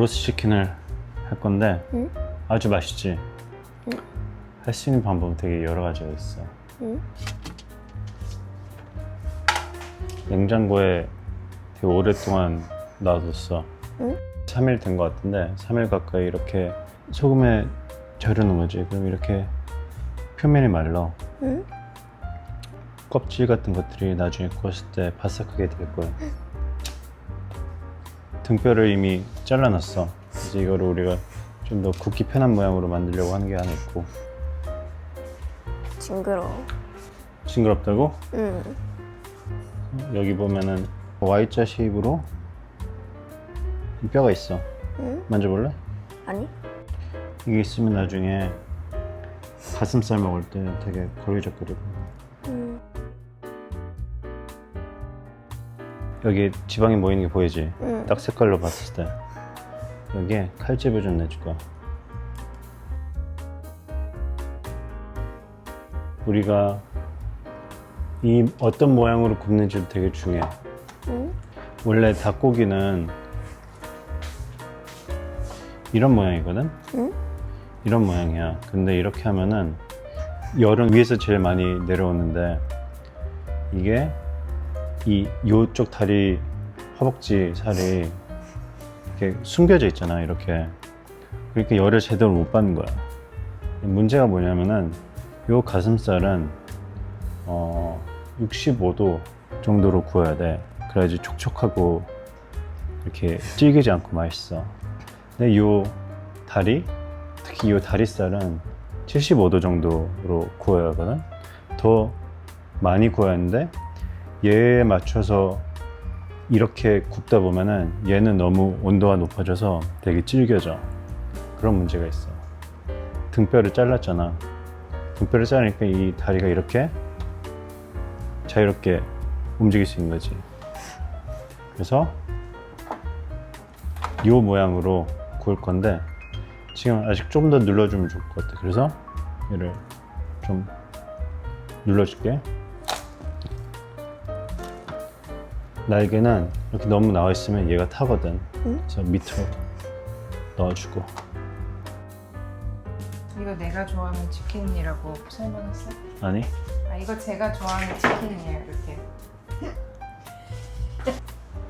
로스 치킨을 할 건데 응? 아주 맛있지? 응. 할 수 있는 방법은 되게 여러 가지가 있어. 응? 냉장고에 되게 오랫동안 놔뒀어. 응? 3일 된 것 같은데 3일 가까이 이렇게 소금에 절여놓은 거지. 그럼 이렇게 표면이 말라. 응? 껍질 같은 것들이 나중에 구웠을 때 바삭하게 될 거야. 등뼈를 이미 잘라놨어. 이제 이거를 우리가 좀 더 굽기 편한 모양으로 만들려고 하는 게 하나 있고. 징그러워. 징그럽다고? 응. 여기 보면은 Y자 쉐입으로 뼈가 있어. 응? 만져볼래? 아니? 이게 있으면 나중에 가슴살 먹을 때 되게 걸리적거리고. 응. 여기 지방이 모이는 게 보이지? 응. 딱 색깔로 봤을 때 여기에 칼집을 좀 내줄 거야. 우리가 이 어떤 모양으로 굽는지도 되게 중요해. 응? 원래 닭고기는 이런 모양이거든? 응? 이런 모양이야. 근데 이렇게 하면은 열은 위에서 제일 많이 내려오는데 이게 요쪽 다리 허벅지 살이 이렇게 숨겨져 있잖아. 이렇게. 그러니까 열을 제대로 못 받는 거야. 문제가 뭐냐면은 요 가슴살은 65도 정도로 구워야 돼. 그래야지 촉촉하고 이렇게 질기지 않고 맛있어. 근데 요 다리, 특히 요 다리살은 75도 정도로 구워야 하거든. 더 많이 구워야 하는데 얘에 맞춰서 이렇게 굽다 보면은 얘는 너무 온도가 높아져서 되게 질겨져. 그런 문제가 있어. 등뼈를 잘랐잖아. 등뼈를 자르니까 이 다리가 이렇게 자유롭게 움직일 수 있는 거지. 그래서 이 모양으로 구울 건데 지금 아직 좀 더 눌러주면 좋을 것 같아. 그래서 얘를 좀 눌러줄게. 날개는 이렇게 너무 나와 있으면 얘가 타거든. 응? 그래서 밑으로 넣어주고. 이거 내가 좋아하는 치킨이라고 설명했어? 아니? 아 이거 제가 좋아하는 치킨이에요 이렇게.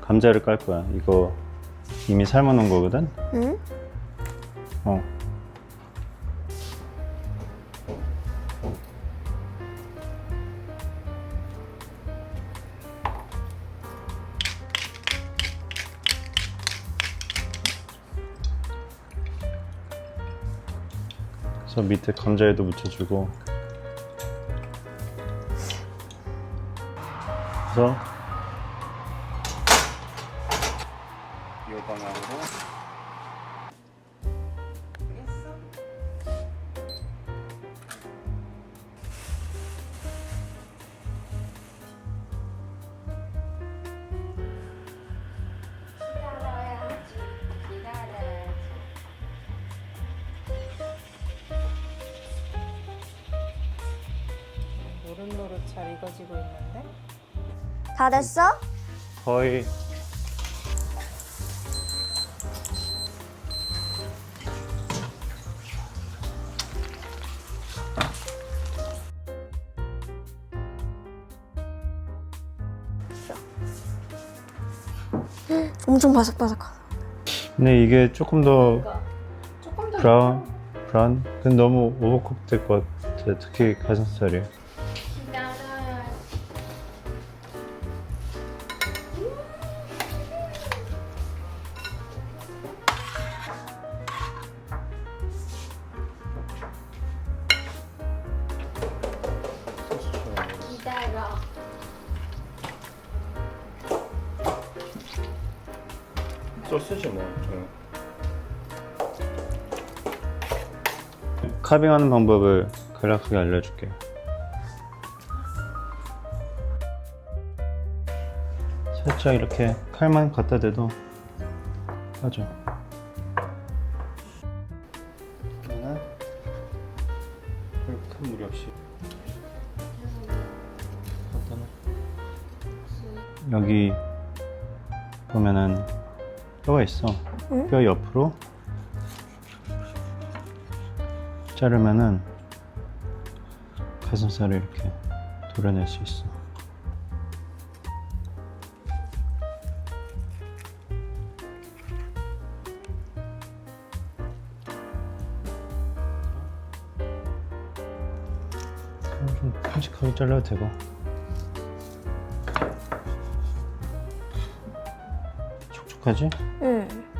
감자를 깔 거야. 이거 이미 삶아놓은 거거든. 응? 어. 그래서 밑에 감자에도 묻혀주고. 그래서 이 방향으로. 노릇노릇 잘 익어지고 있는데? 다 됐어? 거의. 엄청 바삭바삭하다. 근데 이게 조금 더 조금 더 브라운? 근데 너무 오버쿡 될 것 같아. 특히 가슴살이. 기다려. 소스지 뭐. 카빙하는 방법을 간략하게 알려줄게. 살짝 이렇게 칼만 갖다 대도 빠져. 그러면 큰 무리 없이 갖다 놓고. 여기 보면은 뼈가 있어. 응? 뼈 옆으로 자르면은 가슴살을 이렇게 도려낼 수 있어. 좀 큼직하게 잘라도 되고. 촉촉하지? 응.